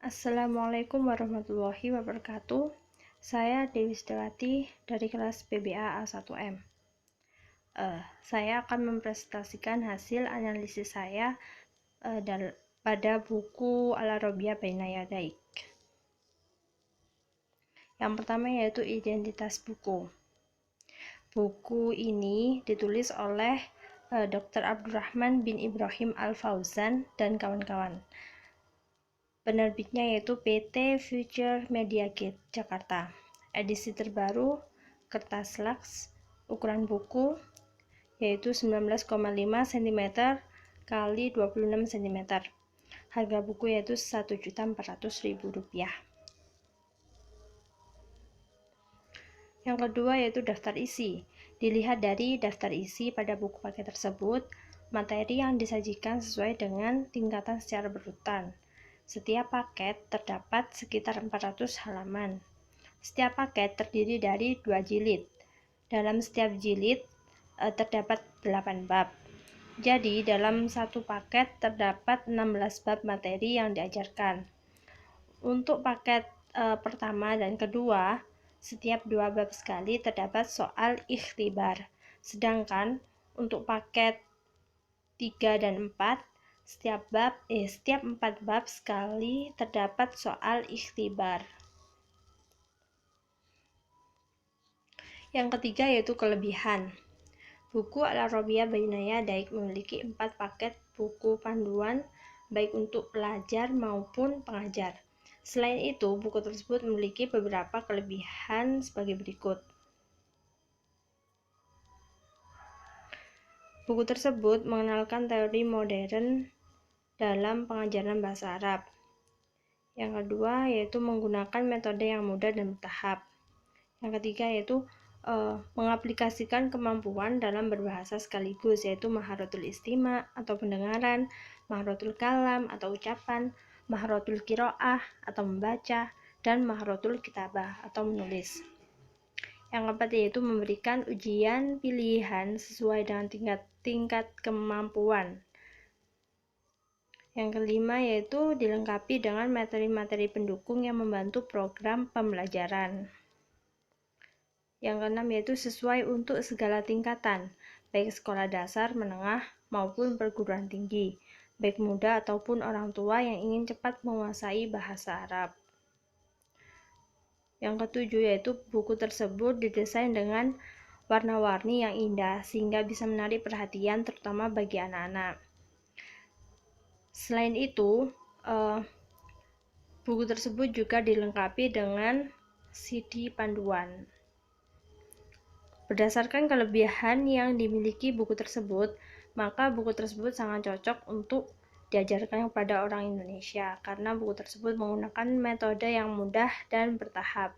Assalamualaikum warahmatullahi wabarakatuh. Saya Dewi Setiawati dari kelas PBA A1M. Saya akan mempresentasikan hasil analisis saya pada buku Al-Arabiyah Baina Yadaik. Yang pertama yaitu identitas buku. Buku ini ditulis oleh Dr. Abdurrahman bin Ibrahim Al-Fauzan dan kawan-kawan. Penerbitnya yaitu PT Future Media Gate, Jakarta. Edisi terbaru, kertas Lux, ukuran buku yaitu 19,5 cm kali 26 cm. Harga buku yaitu Rp1.400.000. Yang kedua yaitu daftar isi. Dilihat dari daftar isi pada buku paket tersebut, materi yang disajikan sesuai dengan tingkatan secara berurutan. Setiap paket terdapat sekitar 400 halaman. Setiap paket terdiri dari 2 jilid. Dalam setiap jilid terdapat 8 bab. Jadi, dalam satu paket terdapat 16 bab materi yang diajarkan. Untuk paket pertama dan kedua, setiap 2 bab sekali terdapat soal ikhtibar. Sedangkan untuk paket 3 dan 4, setiap 4 bab sekali terdapat soal ikhtibar. Yang ketiga yaitu kelebihan. Buku Al-Arabiyah Baina Yadaik memiliki 4 paket buku panduan baik untuk pelajar maupun pengajar. Selain itu, buku tersebut memiliki beberapa kelebihan sebagai berikut. Buku tersebut mengenalkan teori modern dalam pengajaran bahasa Arab. Yang kedua yaitu menggunakan metode yang mudah dan bertahap. Yang ketiga yaitu mengaplikasikan kemampuan dalam berbahasa sekaligus, yaitu maharatul istima atau pendengaran, maharatul kalam atau ucapan, maharatul qiraah atau membaca, dan maharatul kitabah atau menulis. Yang keempat yaitu memberikan ujian pilihan sesuai dengan tingkat kemampuan. Yang kelima yaitu dilengkapi dengan materi-materi pendukung yang membantu program pembelajaran. Yang keenam yaitu sesuai untuk segala tingkatan, baik sekolah dasar, menengah, maupun perguruan tinggi, baik muda ataupun orang tua yang ingin cepat menguasai bahasa Arab. Yang ketujuh yaitu buku tersebut didesain dengan warna-warni yang indah sehingga bisa menarik perhatian terutama bagi anak-anak. Selain itu, buku tersebut juga dilengkapi dengan CD panduan. Berdasarkan kelebihan yang dimiliki buku tersebut, maka buku tersebut sangat cocok untuk diajarkan kepada orang Indonesia karena buku tersebut menggunakan metode yang mudah dan bertahap,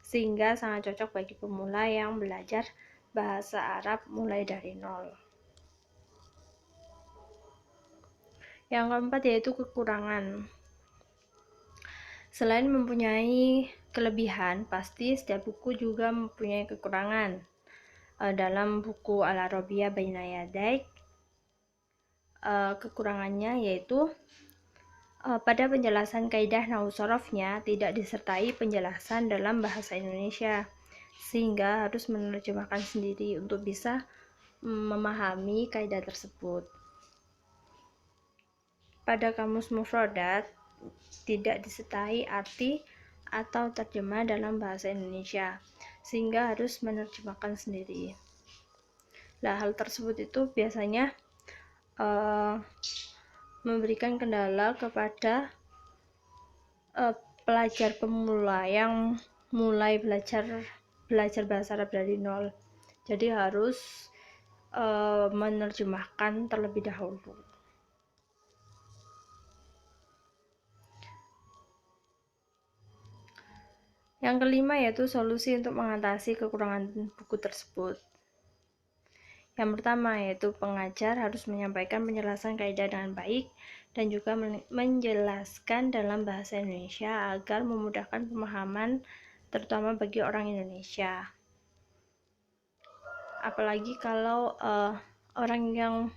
sehingga sangat cocok bagi pemula yang belajar bahasa Arab mulai dari nol. Yang keempat yaitu kekurangan. Selain mempunyai kelebihan, pasti setiap buku juga mempunyai kekurangan. Dalam buku Al-Arabiyah Baina Yadaik, kekurangannya yaitu pada penjelasan kaidah nahwu sorofnya tidak disertai penjelasan dalam bahasa Indonesia, sehingga harus menerjemahkan sendiri untuk bisa memahami kaidah tersebut. Pada kamus mufradat tidak disertai arti atau terjemah dalam bahasa Indonesia, sehingga harus menerjemahkan sendiri. Nah, hal tersebut itu biasanya memberikan kendala kepada pelajar pemula yang mulai belajar bahasa Arab dari nol. Jadi harus menerjemahkan terlebih dahulu. Yang kelima yaitu solusi untuk mengatasi kekurangan buku tersebut. Yang pertama yaitu pengajar harus menyampaikan penjelasan kaidah dengan baik dan juga menjelaskan dalam bahasa Indonesia agar memudahkan pemahaman terutama bagi orang Indonesia. Apalagi kalau orang yang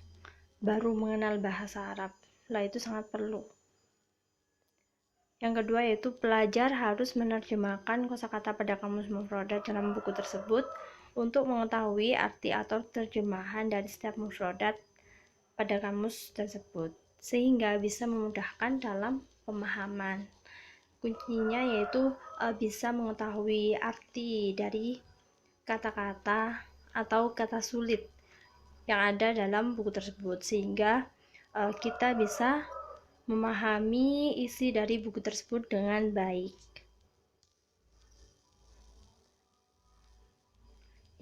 baru mengenal bahasa Arab, lah itu sangat perlu. Yang kedua yaitu pelajar harus menerjemahkan kosakata pada kamus mufradat dalam buku tersebut untuk mengetahui arti atau terjemahan dari setiap mufradat pada kamus tersebut, sehingga bisa memudahkan dalam pemahaman. Kuncinya yaitu bisa mengetahui arti dari kata-kata atau kata sulit yang ada dalam buku tersebut, sehingga kita bisa memahami isi dari buku tersebut dengan baik.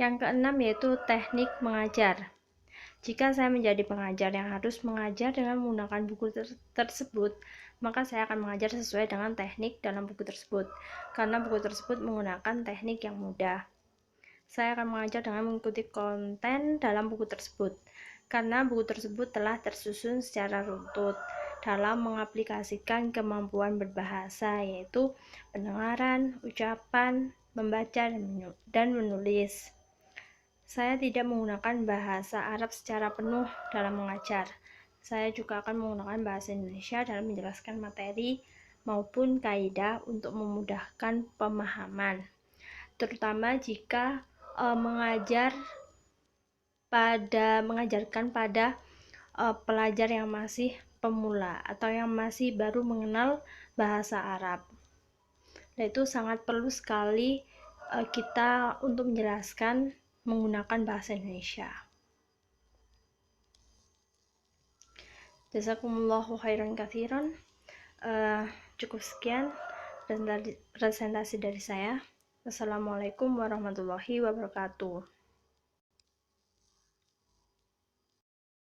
Yang keenam yaitu teknik mengajar. Jika saya menjadi pengajar yang harus mengajar dengan menggunakan buku tersebut, maka saya akan mengajar sesuai dengan teknik dalam buku tersebut, karena buku tersebut menggunakan teknik yang mudah. Saya akan mengajar dengan mengikuti konten dalam buku tersebut, karena buku tersebut telah tersusun secara runtut dalam mengaplikasikan kemampuan berbahasa, yaitu pendengaran, ucapan, membaca, dan menulis. Saya tidak menggunakan bahasa Arab secara penuh dalam mengajar. Saya juga akan menggunakan bahasa Indonesia dalam menjelaskan materi maupun kaidah untuk memudahkan pemahaman, terutama jika mengajarkan pada pelajar yang masih pemula atau yang masih baru mengenal bahasa Arab. Nah, itu sangat perlu sekali kita untuk menjelaskan menggunakan bahasa Indonesia. Jazakumullahu khairan katsiran. Cukup sekian presentasi dari saya. Wassalamualaikum warahmatullahi wabarakatuh.